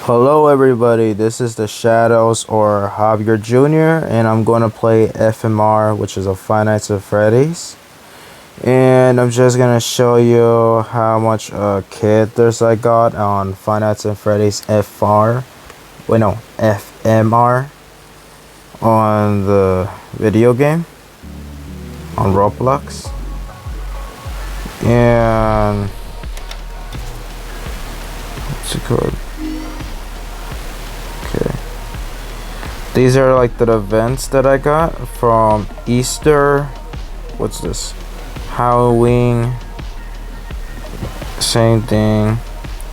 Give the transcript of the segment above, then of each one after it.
Hello everybody, this is the Shadows or Javier Jr. and I'm going to play FMR, which is a Five Nights at Freddy's. And I'm just going to show you how much characters I got on Five Nights at Freddy's FMR on the video game on Roblox. And what's it called? These are like the events that I got from Easter. What's this? Halloween. Same thing.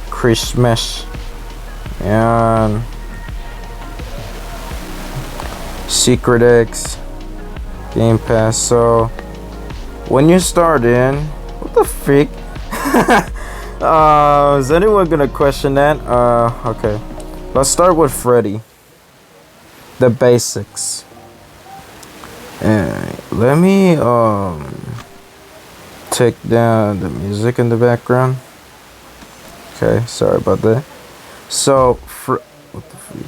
Christmas. And Secret X. Game Pass. So when you start in, what the freak? Is anyone gonna question that? Okay. Let's start with Freddy. The basics. And let me take down the music in the background. Okay, sorry about that. So what the freak?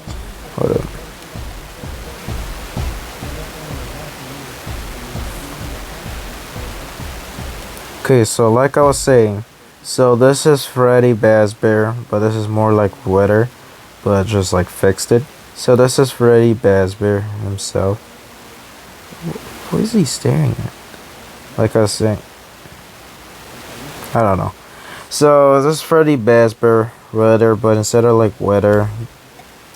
Hold up. Okay, so like I was saying, so this is Freddy Fazbear, but this is more like weather, but just like fixed it. So this is Freddy Fazbear himself. What is he staring at? Like I was saying, I don't know. So this is Freddy Fazbear weather, but instead of like weather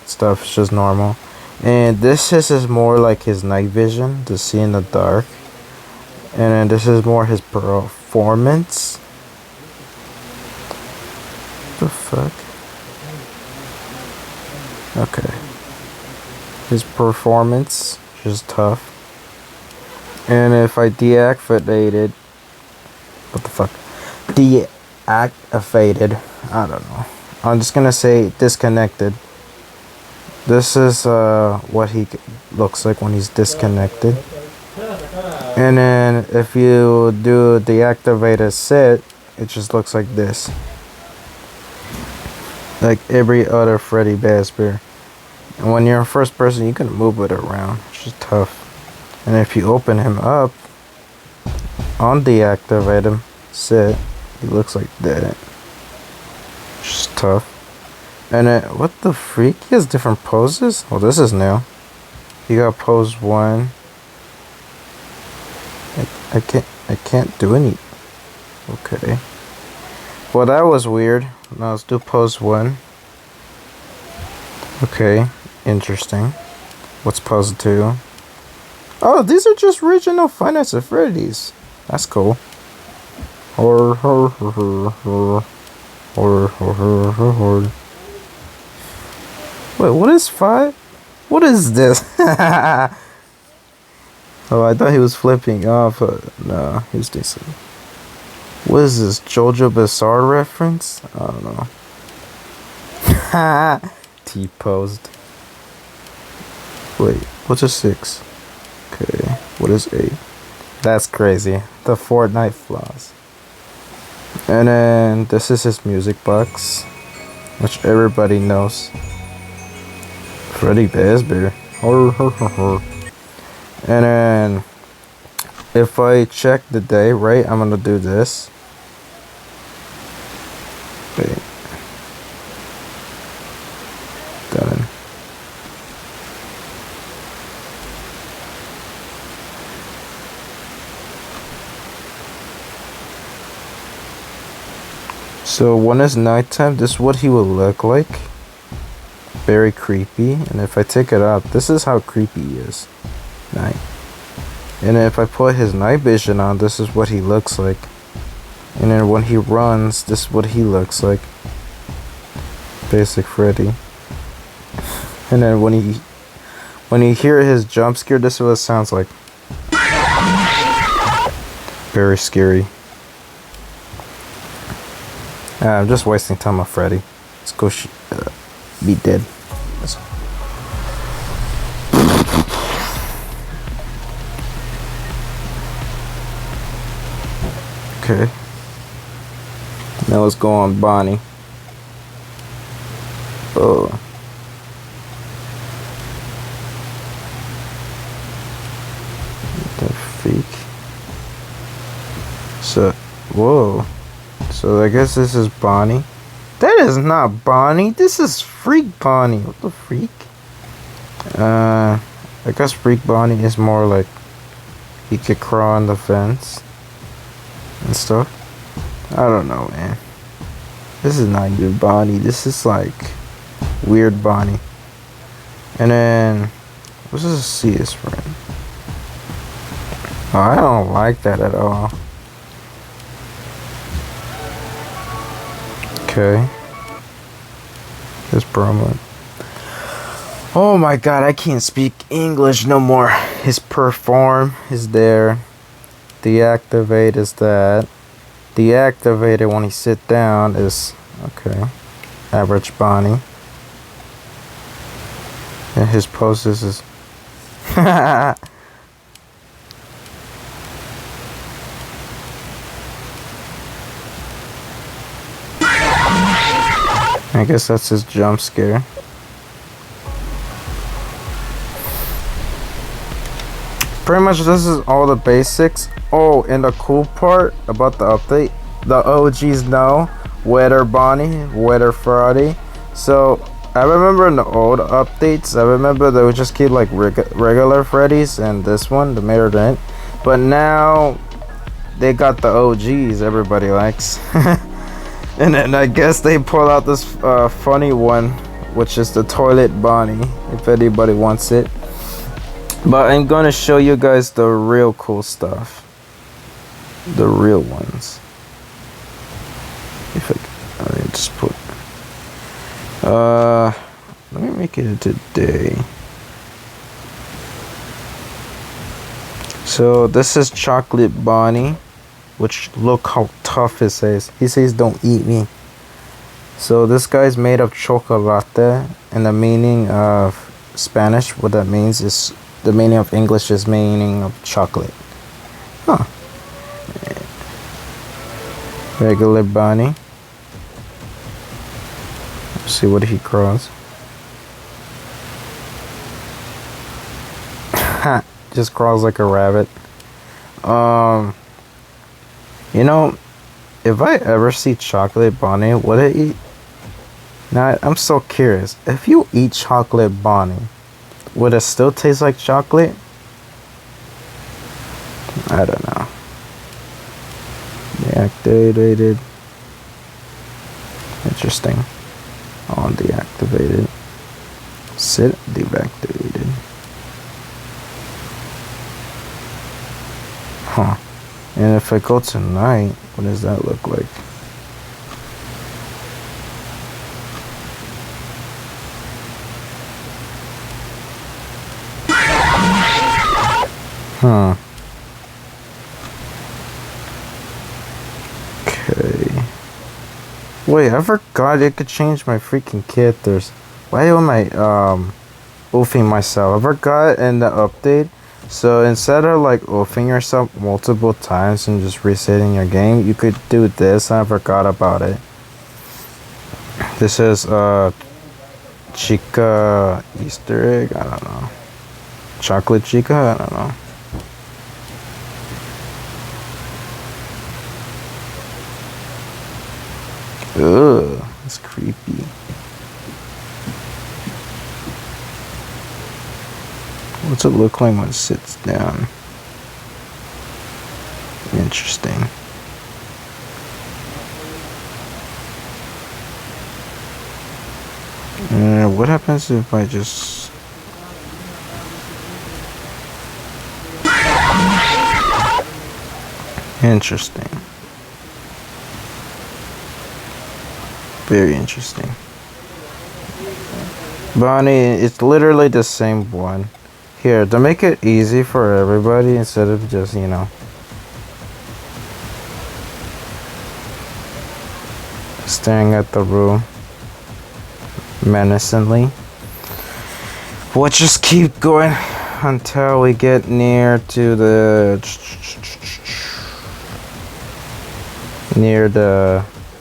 stuff, it's just normal. And this is more like his night vision to see in the dark. And then this is more his performance. What the fuck? Okay. His performance is tough. And if I deactivated, what the fuck? Deactivated, I don't know. I'm just gonna say disconnected. This is what he looks like when he's disconnected. And then if you do deactivated set, it just looks like this. Like every other Freddy Fazbear. And when you're in first person, you can move it around, which is tough. And if you open him up, on deactivate him, set, he looks like that. Which is tough. And then, what the freak? He has different poses? Oh, this is new. You got pose 1. I can't do any. Okay. Well, that was weird. Now let's do pose 1. Okay. Interesting. What's pose 2? Oh, these are just original Five Nights at Freddy's. That's cool. Wait, what is 5? What is this? Oh, I thought he was flipping off. No, he was decent. What is this? JoJo Bizarre reference? I don't know. T-posed. Wait, what's a 6? Okay, what is 8? That's crazy. The Fortnite flaws. And then this is his music box, which everybody knows. Freddy Fazbear. And then if I check the day, right, I'm gonna do this. Wait. Done. So when it's nighttime, this is what he will look like. Very creepy. And if I take it out, this is how creepy he is. Night. And then if I put his night vision on, this is what he looks like. And then when he runs, this is what he looks like. Basic Freddy. And then when you hear his jump scare, this is what it sounds like. Very scary. I'm just wasting time on Freddy. Let's go be dead. Okay. Now let's go on Bonnie. Oh, the freak. So, whoa. So I guess this is Bonnie. That is not Bonnie. This is Freak Bonnie. What the freak? I guess Freak Bonnie is more like he could crawl on the fence and stuff. I don't know, man. This is not even Bonnie. This is like weird Bonnie. And then what's this CS friend? Oh, I don't like that at all. Okay. This promo. Oh my god, I can't speak English no more. His perform is there. Deactivate is that. Deactivated when he sit down is okay. Average Bonnie. And his poses is I guess that's his jump scare. Pretty much this is all the basics. Oh, and the cool part about the update, the OGs know Weather Bonnie, Weather Friday. So I remember in the old updates, I remember they would just keep like regular Freddy's and this one, the Mirror Dent. But now they got the OGs everybody likes. And then I guess they pull out this funny one, which is the Toilet Bonnie, if anybody wants it. But I'm gonna show you guys the real cool stuff. The real ones. If I can, just put. Let me make it today. So this is Chocolate Bonnie. Which look how tough it says. He says don't eat me. So this guy's made of chocolate, and the meaning of Spanish, what that means is the meaning of English is meaning of chocolate. Huh. Regular Bonnie. Let's see what he crawls. Just crawls like a rabbit. You know, if I ever see Chocolate Bonnie, would I eat? Now, I'm so curious. If you eat Chocolate Bonnie, would it still taste like chocolate? I don't know. Deactivated. Interesting. On deactivated. Sit deactivated. Huh. And if I go tonight, what does that look like? Huh. Okay. Wait, I forgot I could change my freaking characters. Why am I oofing myself? I forgot in the update. So instead of like oofing yourself multiple times and just resetting your game, you could do this. I forgot about it. This is Chica Easter egg. I don't know. Chocolate Chica. I don't know. Ugh, that's creepy. What's it look like when it sits down? Interesting. What happens if I just... Interesting. Very interesting. Bonnie, it's literally the same one. Here, to make it easy for everybody, instead of just, you know, staring at the room menacingly, we'll just keep going until we get near to the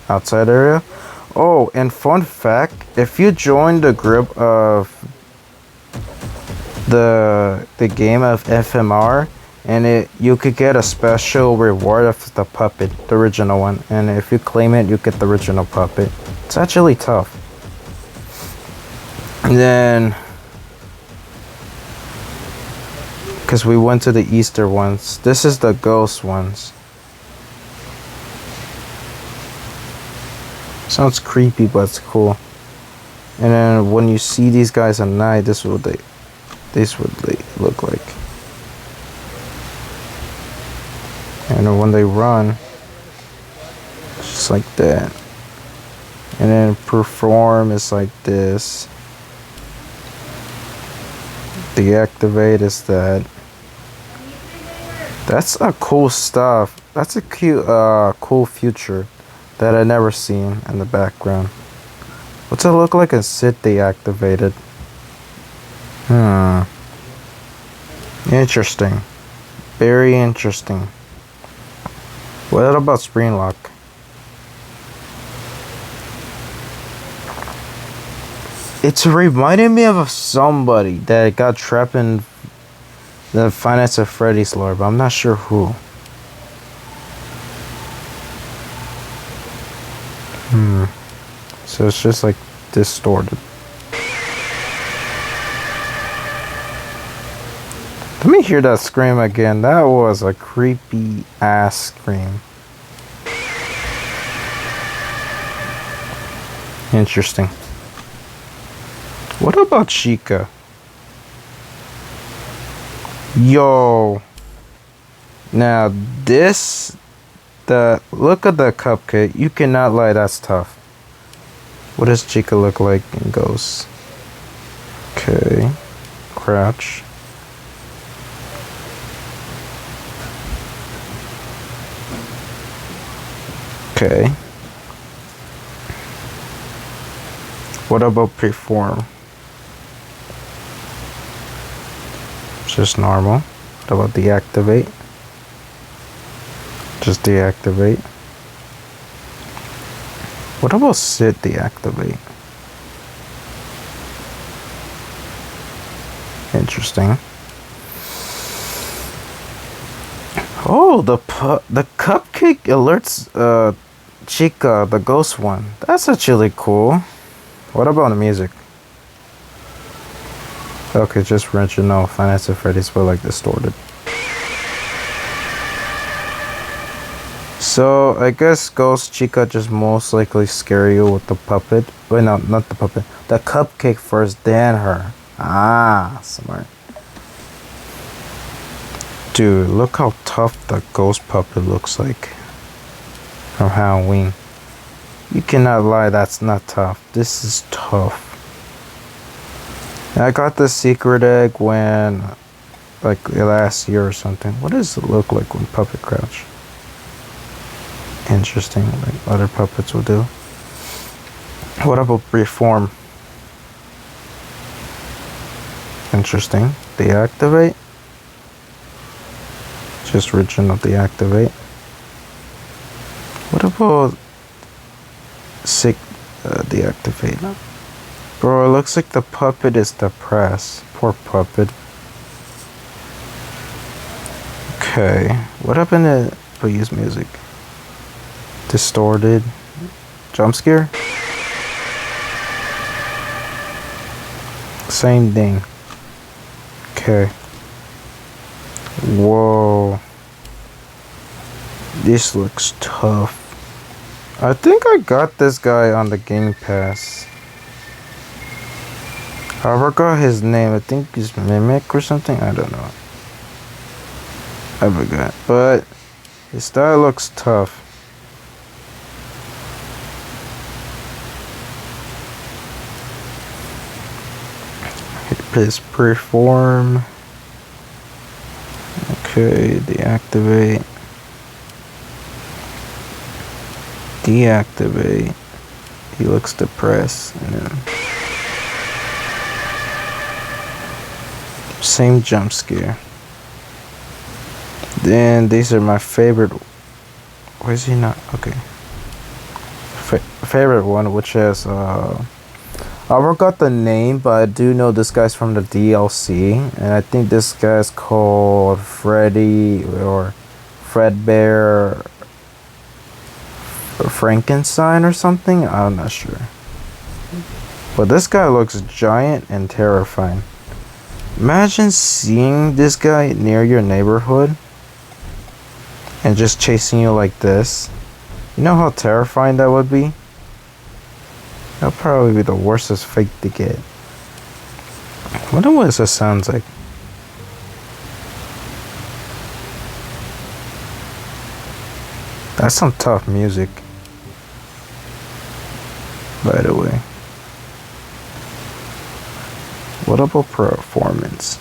outside area. Oh, and fun fact, if you join the group of the game of FMR, and you could get a special reward of the puppet, the original one, and if you claim it, you get the original puppet. It's actually tough. And then, because we went to the Easter ones, this is the ghost ones. Sounds creepy, but it's cool. And then when you see these guys at night, this is what they look like. And when they run, just like that. And then perform is like this. Deactivate is that. That's a cool stuff. That's a cute, cool future that I never seen in the background. What's it look like and sit deactivated? Interesting. Very interesting. What about screen lock? It's reminding me of somebody that got trapped in the Finance of Freddy's lore, but I'm not sure who. So it's just like distorted. Let me hear that scream again. That was a creepy ass scream. Interesting. What about Chica? Yo. Now this, look at the cupcake. You cannot lie, that's tough. What does Chica look like in Ghosts? Okay. Crouch. Okay. What about perform? Just normal. What about deactivate? Just deactivate. What about sit deactivate? Interesting. Oh, the cupcake alerts Chica, the ghost one. That's actually cool. What about the music? Okay, just original Finance of Freddy's, but like distorted. So I guess Ghost Chica just most likely scare you with the puppet. Wait, no, not the puppet. The cupcake first, then her. Ah, smart. Dude, look how tough the ghost puppet looks like from Halloween. You cannot lie, that's not tough. This is tough. I got the secret egg when, like, last year or something. What does it look like when puppet crouch? Interesting, like other puppets will do. What about reform? Interesting. Deactivate. Just original deactivate. What about sick deactivate? Bro, it looks like the puppet is depressed. Poor puppet. Okay. What happened to please music? Distorted. Jump scare? Same thing. Okay. Whoa. This looks tough. I think I got this guy on the Game Pass. I forgot his name. I think he's Mimic or something. I don't know. I forgot. But his style looks tough. His perform. Okay, deactivate. Deactivate. He looks depressed. And then same jump scare. Then these are my favorite. Why is he not? Okay. favorite one, which is I forgot the name, but I do know this guy's from the DLC, and I think this guy's called Freddy or Fredbear Frankenstein or something. I'm not sure. But this guy looks giant and terrifying. Imagine seeing this guy near your neighborhood and just chasing you like this. You know how terrifying that would be? That'll probably be the worstest fate to get. I wonder what this sounds like. That's some tough music, by the way. What about performance?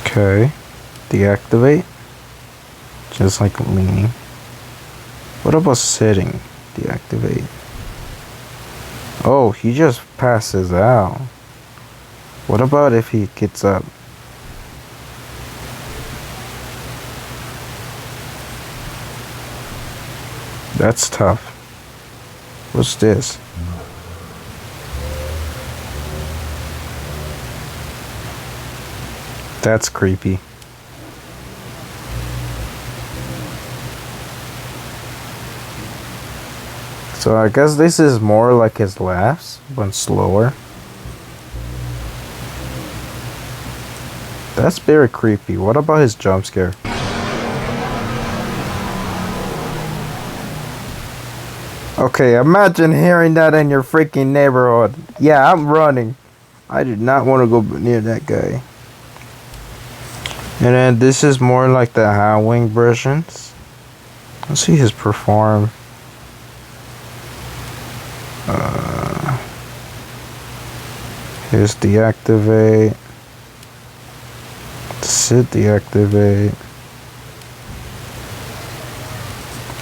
Okay. Deactivate. Just like leaning. What about sitting? Deactivate. Oh, he just passes out. What about if he gets up? That's tough. What's this? That's creepy. So I guess this is more like his laughs, but slower. That's very creepy. What about his jump scare? Okay, imagine hearing that in your freaking neighborhood. Yeah, I'm running. I did not want to go near that guy. And then this is more like the howling versions. Let's see his perform. Here's deactivate. Sit deactivate.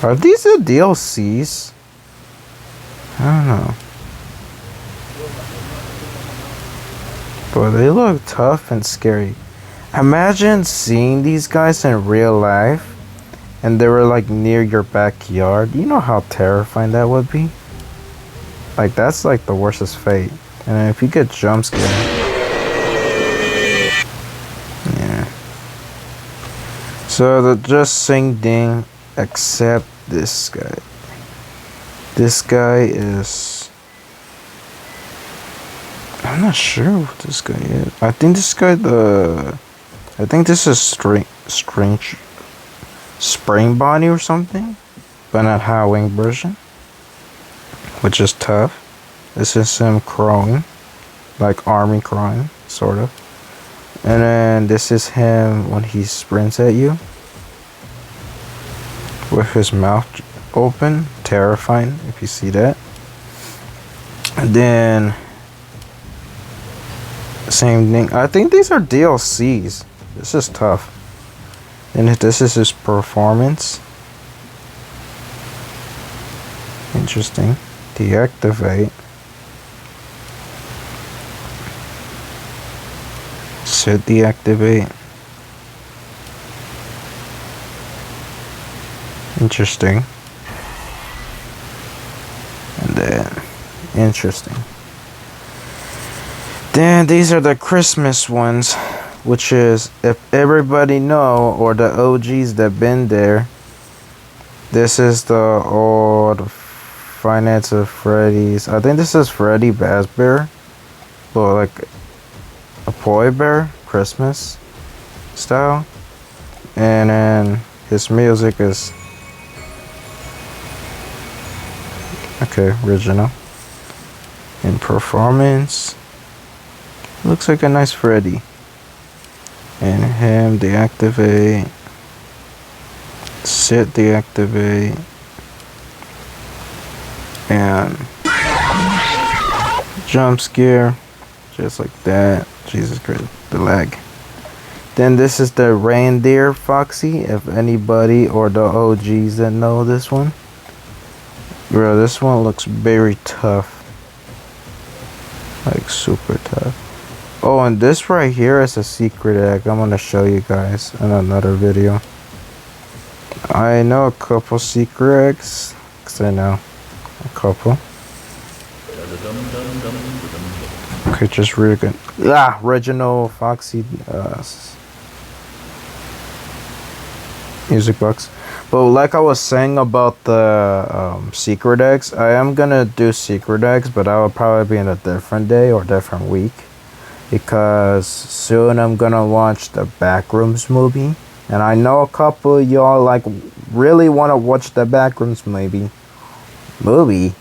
Are these the DLCs? I don't know. But they look tough and scary. Imagine seeing these guys in real life and they were like near your backyard. You know how terrifying that would be? Like that's like the worstest fate. And then if you get jump scared. Yeah. So the just sing ding except this guy. This guy is, I'm not sure what this guy is. I think this is strange Spring Bonnie or something, but not howling version, which is tough. This is him crowing, like army crying, sort of. And then this is him when he sprints at you with his mouth open, terrifying if you see that. And then same thing. I think these are DLCs. This is tough. And this is his performance. Interesting. Deactivate. Set deactivate. Interesting. And then interesting. Then these are the Christmas ones, which is if everybody know or the OGs that been there. This is the old Finance of Freddy's. I think this is Freddy Fazbear, but like a boy bear, Christmas style. And then his music is okay, original. In performance, looks like a nice Freddy. And him deactivate. Sit deactivate. And jump scare. Just like that. Jesus Christ, the lag. Then this is the reindeer Foxy. If anybody or the OGs that know this one. Bro, this one looks very tough. Like super tough. Oh, and this right here is a secret egg. I'm gonna show you guys in another video. I know a couple secret eggs. Because I know a couple. Okay, just really good. Ah, Reginald Foxy music box. But like I was saying about the secret eggs, I am gonna do secret eggs, but I will probably be in a different day or different week. Because soon I'm gonna watch the Backrooms movie. And I know a couple of y'all like really wanna watch the Backrooms movie. Movie?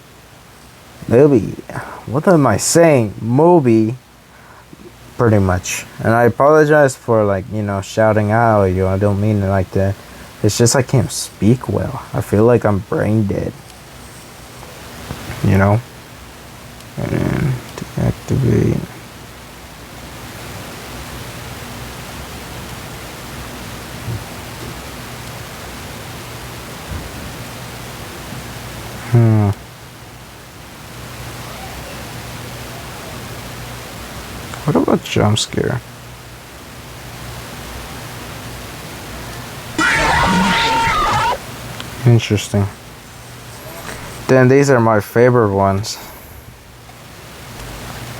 What am I saying? Movie. Pretty much. And I apologize for like, shouting out at you. I don't mean it like that. It's just I can't speak well. I feel like I'm brain dead. You know? And then deactivate. What about jump scare? Interesting. Then these are my favorite ones.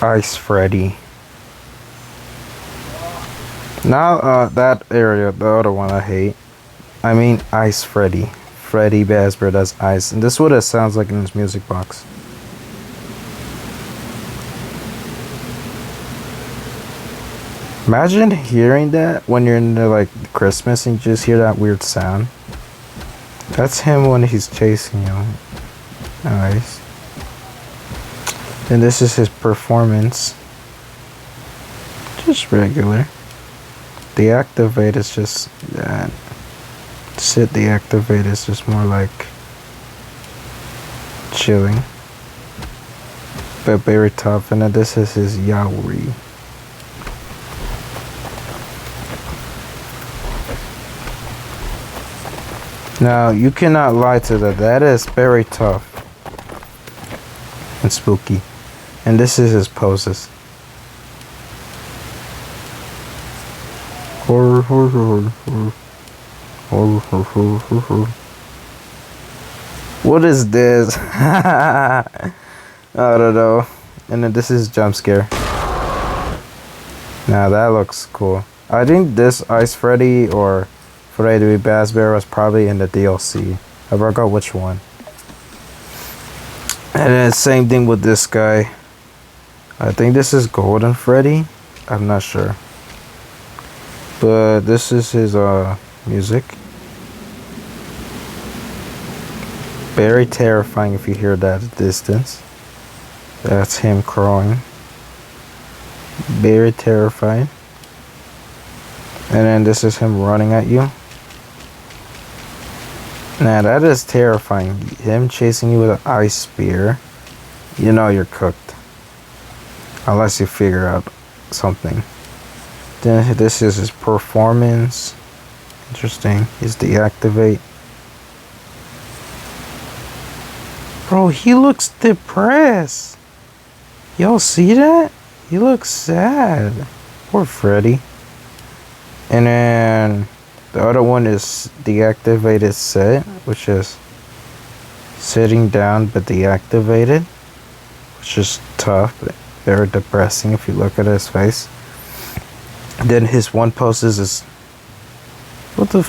Ice Freddy. Now that area, the other one I hate. I mean Ice Freddy. Freddy Fazbear does ice. And this is what it sounds like in this music box. Imagine hearing that when you're in the, like Christmas and you just hear that weird sound. That's him when he's chasing you. Nice. And this is his performance. Just regular. Deactivate is just that. Sit deactivate is just more like chilling. But very tough. And then this is his Yaori. Now, you cannot lie to that. That is very tough and spooky. And this is his poses. What is this? I don't know. And then this is jump scare. Now that looks cool. I think this Ice Freddy or Freddy Fazbear was probably in the DLC. I forgot which one. And then same thing with this guy. I think this is Golden Freddy. I'm not sure. But this is his music. Very terrifying if you hear that at a distance. That's him crawling. Very terrifying. And then this is him running at you. Now that is terrifying. Him chasing you with an ice spear. You know you're cooked. Unless you figure out something. Then this is his performance. Interesting. He's deactivate. Bro, he looks depressed. Y'all see that? He looks sad. Poor Freddy. And then the other one is deactivated set, which is sitting down but deactivated, which is tough, but very depressing if you look at his face. Then his one poses is what the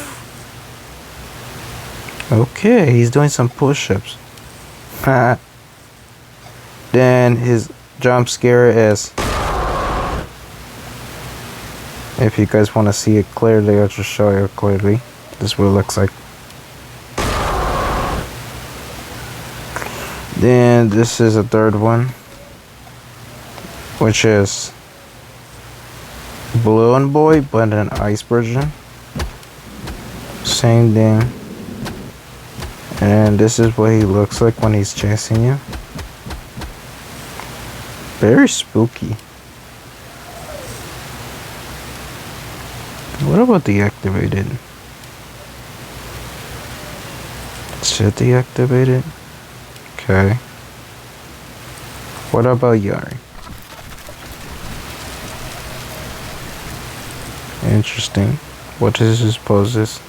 okay, he's doing some push-ups. Then his jump scare is, if you guys want to see it clearly, I'll just show you clearly. This is what it looks like. Then this is a third one, which is Balloon Boy, but an ice version. Same thing. And this is what he looks like when he's chasing you. Very spooky. What about deactivated? Shit deactivated? Okay. What about Yari? Interesting. What is his poses?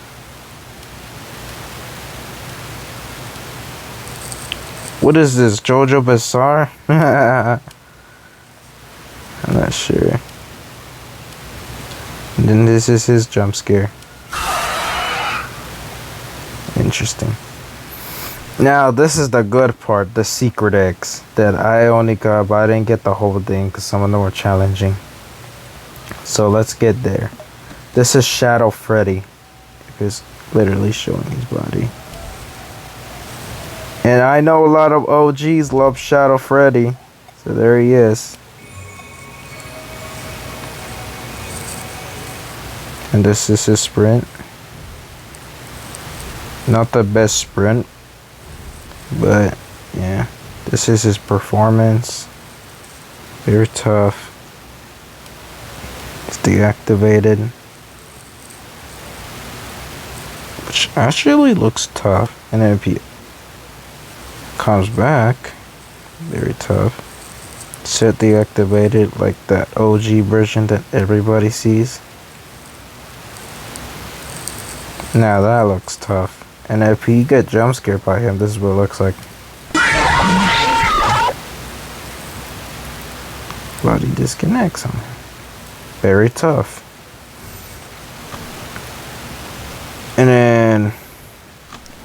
What is this, Jojo Bizarre? I'm not sure. And then this is his jump scare. Interesting. Now this is the good part, the secret eggs that I only got, but I didn't get the whole thing because some of them were challenging. So let's get there. This is Shadow Freddy. He's literally showing his body. And I know a lot of OGs love Shadow Freddy. So there he is. And this is his sprint. Not the best sprint. But yeah. This is his performance. Very tough. It's deactivated. Which actually looks tough. And then if he comes back, very tough. Set deactivated like that OG version that everybody sees. Now that looks tough. And if you get jump scared by him, this is what it looks like. Body disconnects him. Very tough. And then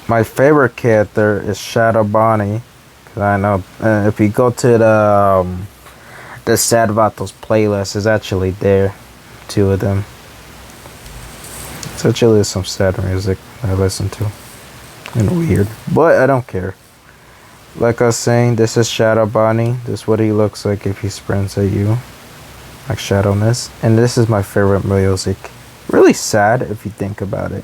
my favorite character is Shadow Bonnie. Cause I know if you go to the Sad Vatos playlist, is actually there. 2 of them. It's actually some sad music I listen to. And weird. But I don't care. Like I was saying, this is Shadow Bonnie. This is what he looks like if he sprints at you. Like Shadowness. And this is my favorite music. Really sad if you think about it.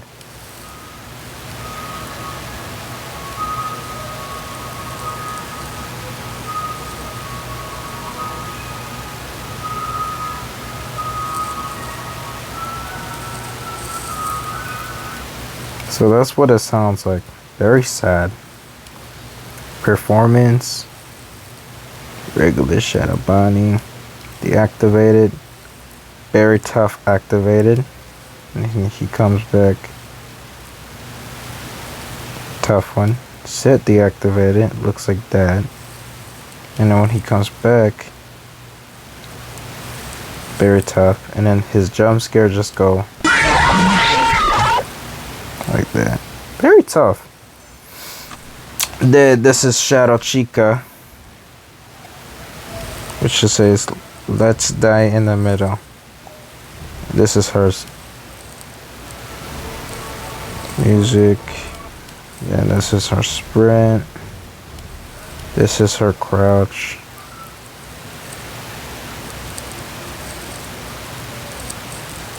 So that's what it sounds like. Very sad. Performance. Regular Shadow Bonnie. Deactivated. Very tough activated. And he comes back. Tough one. Set deactivated. Looks like that. And then when he comes back. Very tough. And then his jump scare just go. Like that. Very tough. This is Shadow Chica. Which just says, let's die in the middle. This is hers. Music. Yeah, this is her sprint. This is her crouch.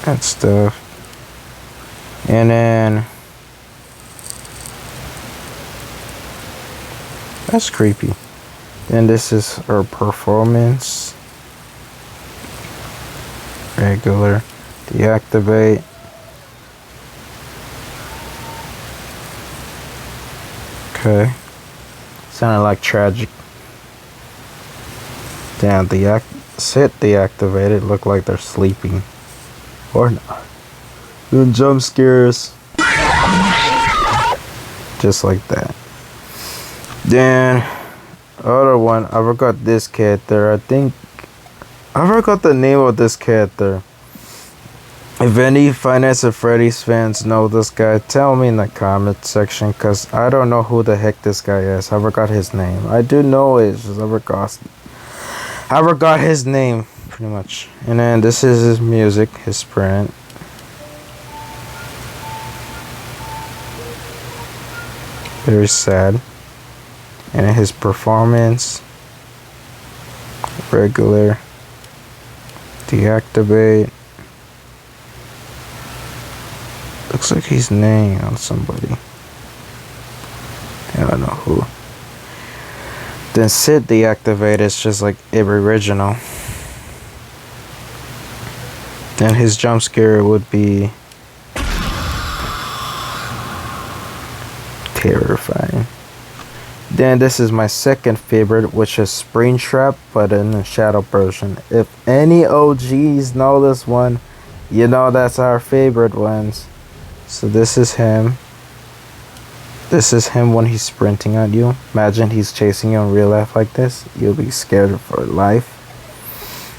And stuff. And then that's creepy. Then this is her performance. Regular. Deactivate. Okay. Sounded like tragic. Damn, set deactivated. Look like they're sleeping. Or not. Doing jump scares. Just like that. Then other one, I forgot this character. I forgot the name of this character. If any Five Nights at Freddy's fans know this guy, tell me in the comment section, cause I don't know who the heck this guy is. I forgot his name. I do know it, just I forgot his name pretty much. And then this is his music, his sprint. Very sad. And his performance. Regular. Deactivate. Looks like he's neighing on somebody. I don't know who. Then sit deactivate is just like every original. And his jump scare would be terrifying. Then this is my second favorite, which is Springtrap, but in the shadow version. If any OGs know this one, you know that's our favorite ones. So this is him. This is him when he's sprinting at you. Imagine he's chasing you in real life like this. You'll be scared for life.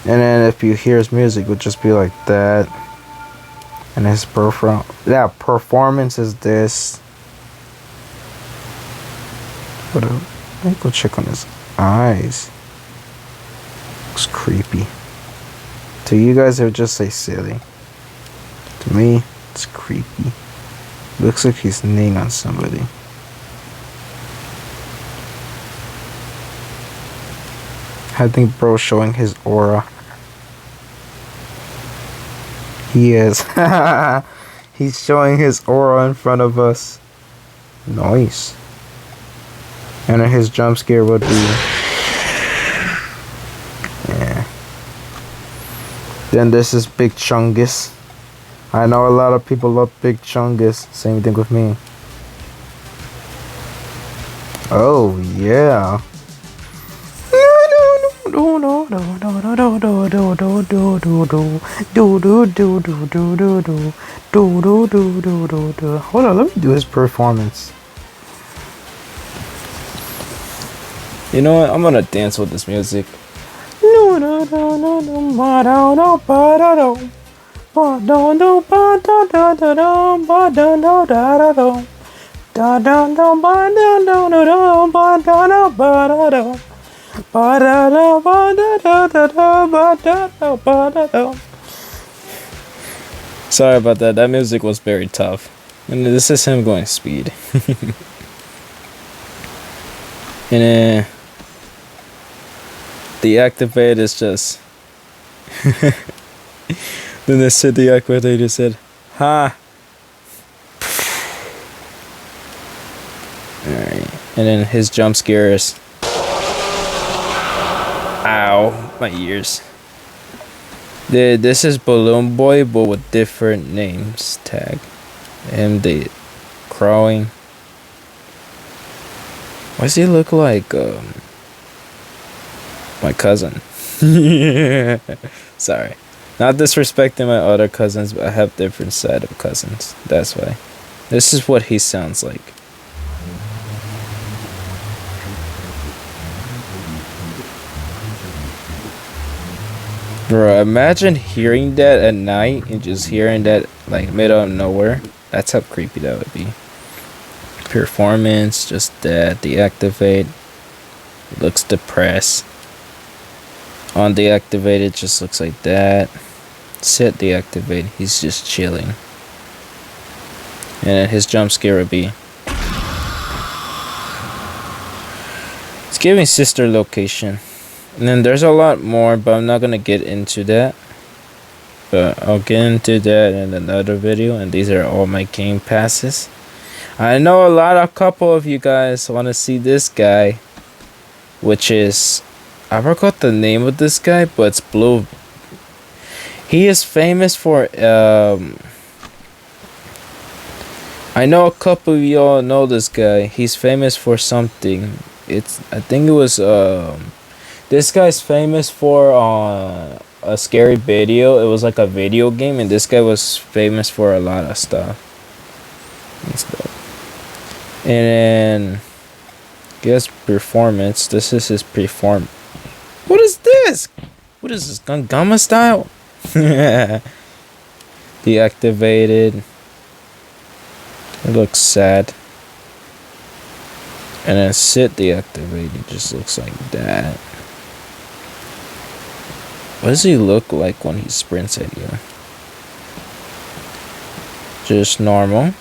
And then if you hear his music, it would just be like that. And his performance is this. What up? Let me go check on his eyes. Looks creepy. To you guys, it would just say silly. To me, it's creepy. Looks like he's kneeling on somebody. I think bro's showing his aura. He is. He's showing his aura in front of us. Nice. And then his jump scare would be... Yeah. Then this is Big Chungus. I know a lot of people love Big Chungus. Same thing with me. Oh, yeah. Hold on, let me do his performance. You know what? I'm gonna dance with this music. Sorry about that. That music was very tough. And this is him going speed. And then the activate is just then they said the activate just said ha. Alright. And then his jump scare is ow, my ears. This is Balloon Boy but with different names tag. And the crawling. Why does he look like my cousin? Sorry. Not disrespecting my other cousins, but I have different side of cousins. That's why. This is what he sounds like. Bro, imagine hearing that at night and just hearing that like middle of nowhere. That's how creepy that would be. Performance, just that. Deactivate. Looks depressed. On deactivate, it just looks like that. Set deactivate, he's just chilling. And his jump scare would be. It's giving sister location. And then there's a lot more, but I'm not gonna get into that. But I'll get into that in another video. And these are all my game passes. I know a couple of you guys want to see this guy, which is, I forgot the name of this guy, but it's Blue. He is famous for, I know a couple of y'all know this guy. He's famous for something. I think it was, this guy's famous for, a scary video. It was like a video game, and this guy was famous for a lot of stuff. And then, guess performance. This is his perform. What is this? What is this? Gangama style? Deactivated. It looks sad. And then sit deactivated. Just looks like that. What does he look like when he sprints at you? Just normal.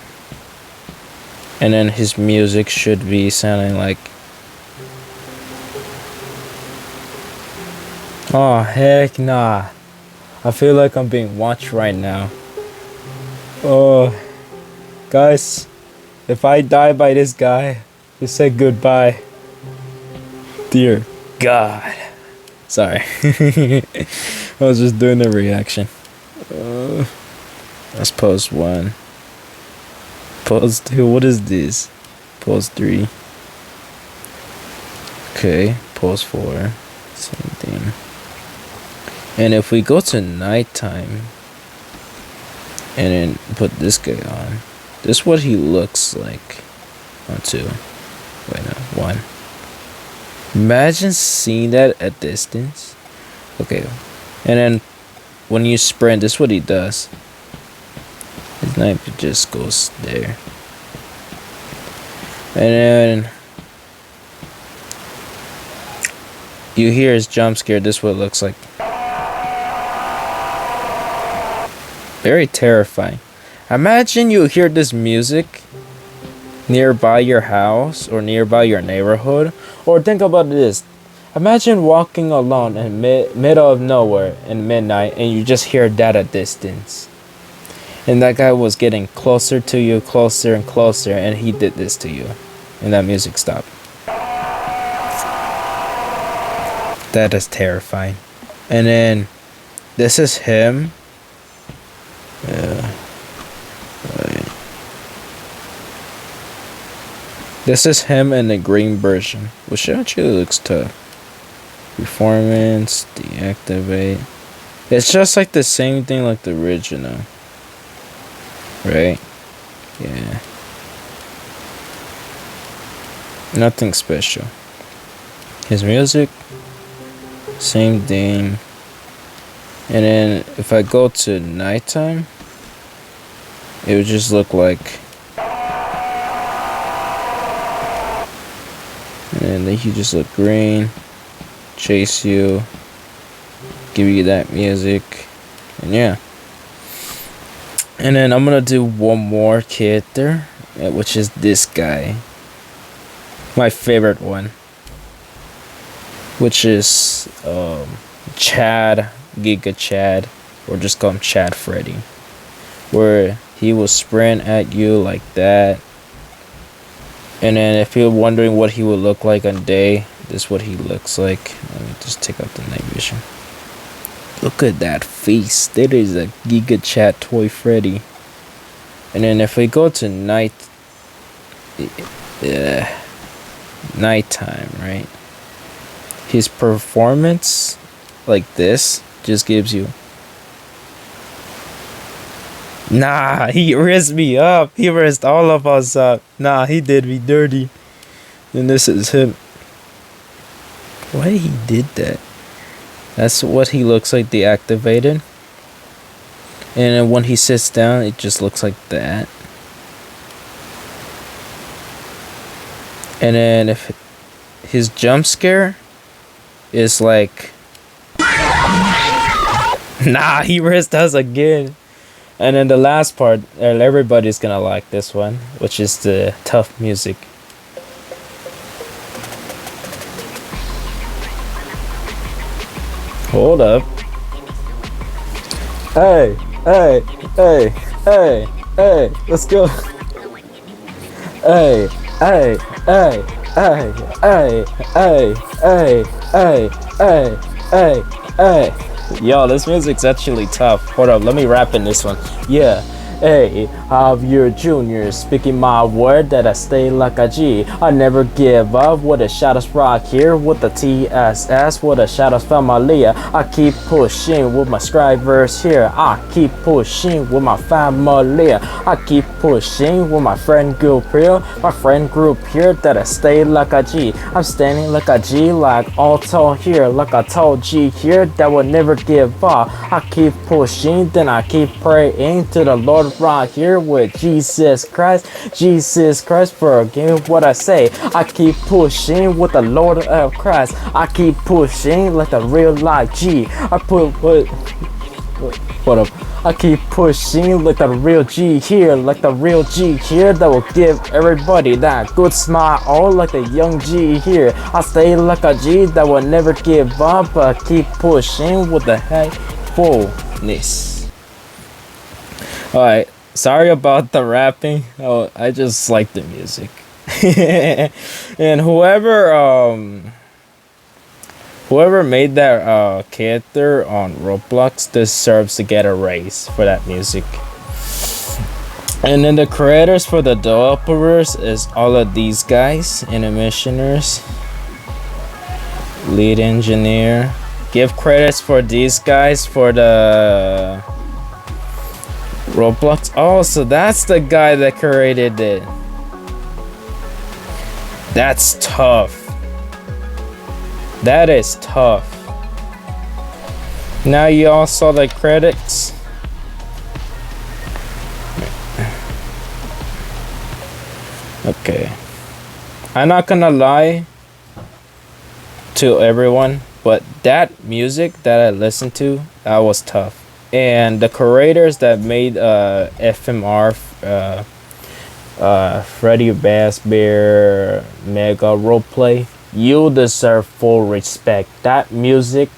And then his music should be sounding like... Oh, heck nah. I feel like I'm being watched right now. Oh, guys, if I die by this guy, just say goodbye. Dear God. Sorry. I was just doing a reaction. Let's pause 1. Pause 2. What is this? Pause 3. Okay. Pause 4. Same thing. And if we go to nighttime and then put this guy on, this is what he looks like. 1, 2. Wait, no. 1. Imagine seeing that at distance. Okay. And then when you sprint, this is what he does. His knife just goes there. And then you hear his jump scare. This is what it looks like. Very terrifying. Imagine you hear this music nearby your house or nearby your neighborhood. Or think about this. Imagine walking alone in middle of nowhere in midnight and you just hear that at distance. And that guy was getting closer to you, closer and closer, and he did this to you. And that music stopped. That is terrifying. And then this is him. Right. This is him in the green version, which actually looks tough. Performance, deactivate. It's just like the same thing like the original. Right? Yeah. Nothing special. His music, same thing. And then if I go to nighttime, it would just look like. And then he just look green, chase you, give you that music, and yeah. And then I'm gonna do one more character, which is this guy. My favorite one. Which is Chad, Giga Chad, or just call him Chad Freddy. Where he will sprint at you like that. And then if you're wondering what he would look like on day, this is what he looks like. Let me just take out the night vision. Look at that face. That is a Giga Chat Toy Freddy. And then if we go to nighttime, right? His performance like this just gives you. Nah, he risked me up. He risked all of us up. Nah, he did me dirty. And this is him. Why he did that? That's what he looks like deactivated. And then when he sits down, it just looks like that. And then if his jump scare is like. Nah, he risked us again. And then the last part, everybody's gonna like this one, which is the tough music. Hold up. Hey, hey, hey, hey, hey, let's go. Hey, hey, hey, hey, hey, hey, hey, hey, hey, hey, hey. Yo, this music's actually tough. Hold up, let me rap in this one. Yeah. Hey, I'm your junior, speaking my word that I stay like a G. I never give up with the shadows rock here with the T.S.S. with the shadows family. I keep pushing with my scribers here. I keep pushing with my family. I keep pushing with my friend group here. My friend group here that I stay like a G. I'm standing like a G, like Alto here, like a tall G here that will never give up. I keep pushing, then I keep praying to the Lord right here with Jesus Christ forgive what I say. I keep pushing with the Lord of Christ. I keep pushing like the real life G. What up? I keep pushing like the real G here, like the real G here that will give everybody that good smile, all like the young G here. I stay like a G that will never give up. I keep pushing with the hatefulness. Alright, sorry about the rapping. Oh, I just like the music. And whoever made that character on Roblox deserves to get a raise for that music. And then the creators for the developers is all of these guys, animationers, lead engineer. Give credits for these guys for the Roblox. Oh, so that's the guy that created it. That's tough. That is tough. Now you all saw the credits. Okay. I'm not gonna lie to everyone, but that music that I listened to, that was tough. And the creators that made FMR, Freddy Fazbear Mega Roleplay, you deserve full respect. That music,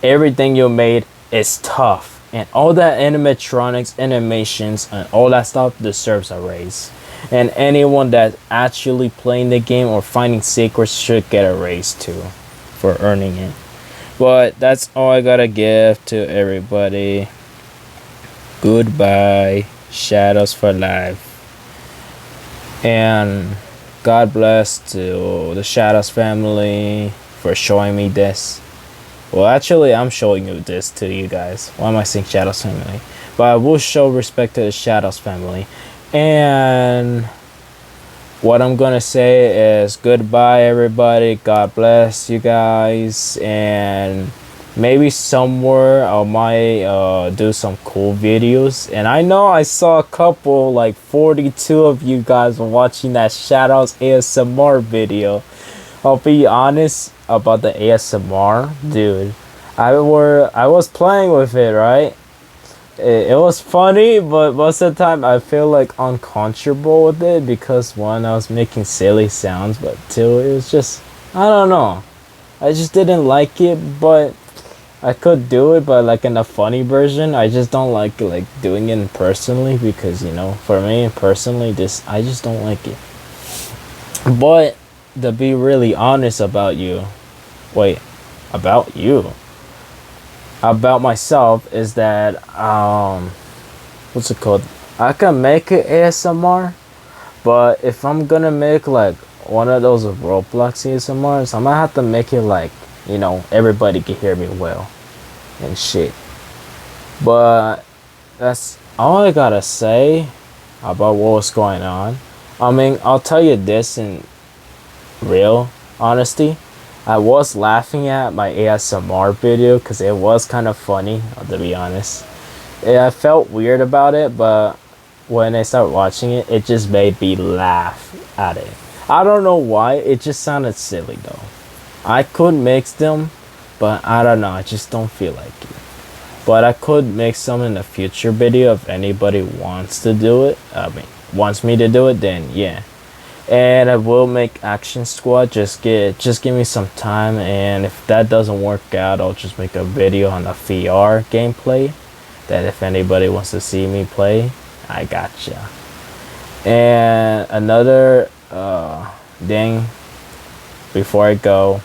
everything you made is tough. And all that animatronics, animations, and all that stuff deserves a raise. And anyone that's actually playing the game or finding secrets should get a raise too for earning it. But that's all I gotta give to everybody. Goodbye. Shadows for life. And God bless to the Shadows family for showing me this. Well, actually, I'm showing you this to you guys. Why am I saying Shadows family? But I will show respect to the Shadows family. And what I'm gonna say is goodbye, everybody. God bless you guys. And maybe somewhere I might do some cool videos. And I know I saw a couple, like 42 of you guys watching that Shadows ASMR video. I'll be honest about the ASMR, dude. I was playing with it, right? It was funny, but most of the time I feel like uncomfortable with it because one, I was making silly sounds, but two, it was just, I don't know. I just didn't like it, but I could do it, but like in a funny version. I just don't like doing it personally because, you know, for me personally, I just don't like it. But to be really honest about myself is that what's it called? I can make it ASMR, but if I'm gonna make like one of those Roblox ASMRs, I'm gonna have to make it like, you know, everybody can hear me well and shit. But that's all I gotta say about what's going on. I mean, I'll tell you this in real honesty. I was laughing at my ASMR video because it was kind of funny, to be honest. I felt weird about it, but when I started watching it, it just made me laugh at it. I don't know why, it just sounded silly though. I could mix them, but I don't know, I just don't feel like it. But I could make some in the future video if anybody wants to do it. I mean, wants me to do it, then yeah. And I will make Action Squad. Just give me some time, and if that doesn't work out, I'll just make a video on the VR gameplay. That if anybody wants to see me play, I gotcha. And another thing before I go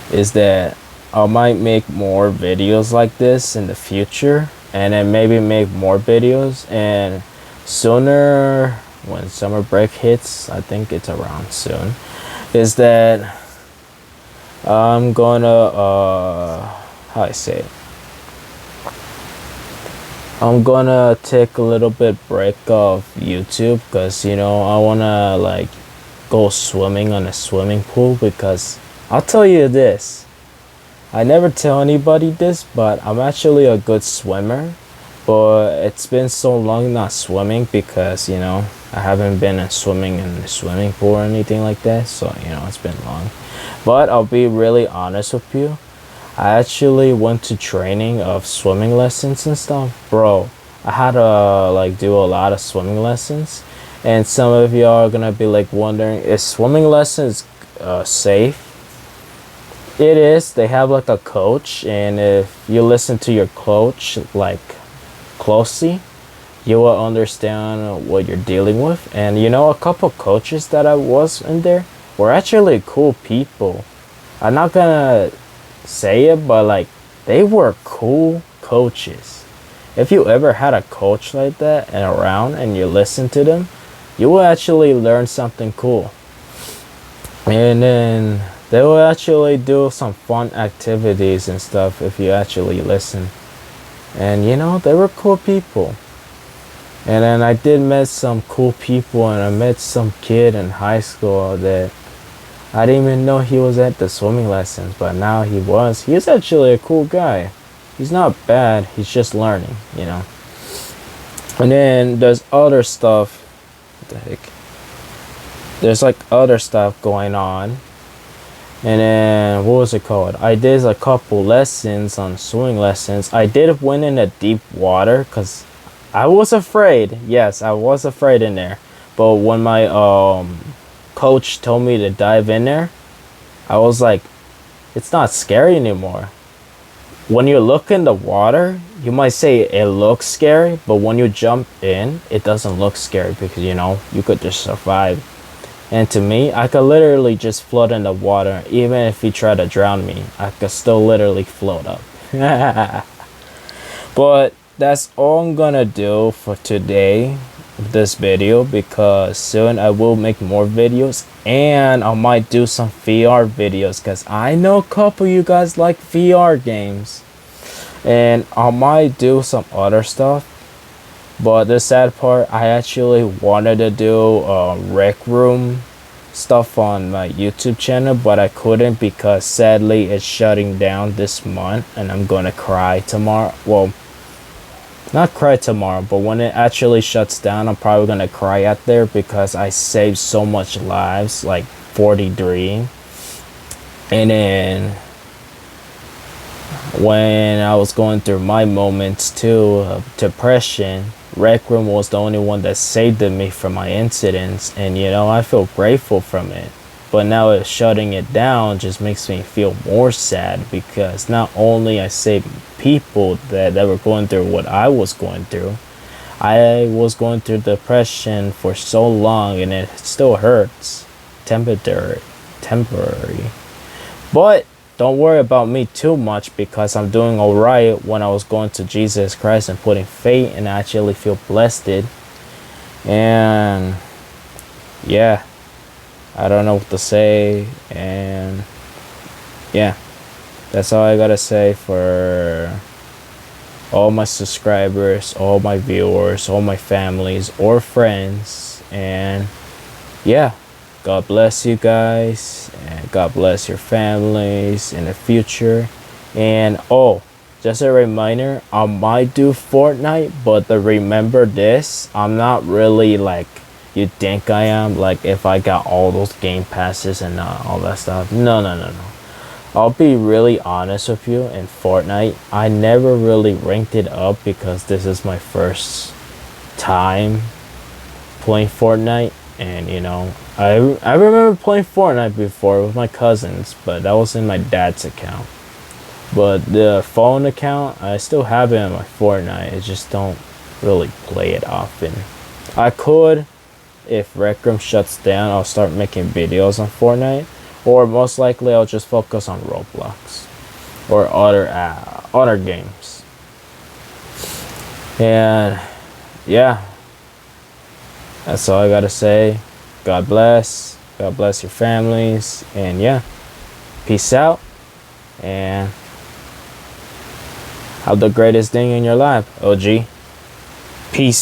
is that I might make more videos like this in the future, and then maybe make more videos, and sooner when summer break hits, I think it's around soon, is that I'm gonna how I say it, I'm gonna take a little bit break of YouTube because, you know, I wanna like go swimming on a swimming pool. Because I'll tell you this, I never tell anybody this, but I'm actually a good swimmer. But it's been so long not swimming because, you know, I haven't been swimming in the swimming pool or anything like that. So, you know, it's been long. But I'll be really honest with you. I actually went to training of swimming lessons and stuff. Bro, I had to like do a lot of swimming lessons. And some of y'all are gonna be like wondering, is swimming lessons safe? It is. They have like a coach, and if you listen to your coach like closely, you will understand what you're dealing with. And you know, a couple coaches that I was in there were actually cool people. I'm not gonna say it, but like they were cool coaches. If you ever had a coach like that and around and you listen to them, you will actually learn something cool. And then they will actually do some fun activities and stuff if you actually listen. And you know, they were cool people. And then I did met some cool people, and I met some kid in high school that I didn't even know he was at the swimming lessons, but now he was. He's actually a cool guy. He's not bad, he's just learning, you know. And then there's other stuff. What the heck? There's like other stuff going on. And then what was it called? I did a couple lessons on swimming lessons. I did went in the deep water because I was afraid. Yes, I was afraid in there. But when my coach told me to dive in there, I was like, it's not scary anymore. When you look in the water, you might say it looks scary, but when you jump in, it doesn't look scary because you know you could just survive. And to me, I could literally just float in the water. Even if he tried to drown me, I could still literally float up. But that's all I'm gonna do for today, this video, because soon I will make more videos, and I might do some VR videos because I know a couple of you guys like VR games, and I might do some other stuff. But the sad part, I actually wanted to do Rec Room stuff on my YouTube channel, but I couldn't because sadly it's shutting down this month, and I'm gonna cry tomorrow. Well, not cry tomorrow, but when it actually shuts down, I'm probably gonna cry out there because I saved so much lives, like 43. And then when I was going through my moments too of depression, Rec Room was the only one that saved me from my incidents, and you know, I feel grateful from it. But now it's shutting it down just makes me feel more sad because not only I saved people that were going through what I was going through, I was going through depression for so long and it still hurts. Temporary. But don't worry about me too much because I'm doing alright when I was going to Jesus Christ and putting faith, and I actually feel blessed. And yeah, I don't know what to say. And yeah, that's all I gotta say for all my subscribers, all my viewers, all my families or friends. And yeah, God bless you guys, and God bless your families in the future. And oh, just a reminder, I might do Fortnite, but remember this, I'm not really like you think I am, like if I got all those game passes and all that stuff. No. I'll be really honest with you, in Fortnite, I never really ranked it up because this is my first time playing Fortnite. And you know, I remember playing Fortnite before with my cousins, but that was in my dad's account. But the phone account, I still have it in my Fortnite. I just don't really play it often. I could, if Rec Room shuts down, I'll start making videos on Fortnite, or most likely I'll just focus on Roblox or other games. And yeah, that's all I gotta say. God bless. God bless your families. And yeah, peace out. And have the greatest thing in your life, OG. Peace.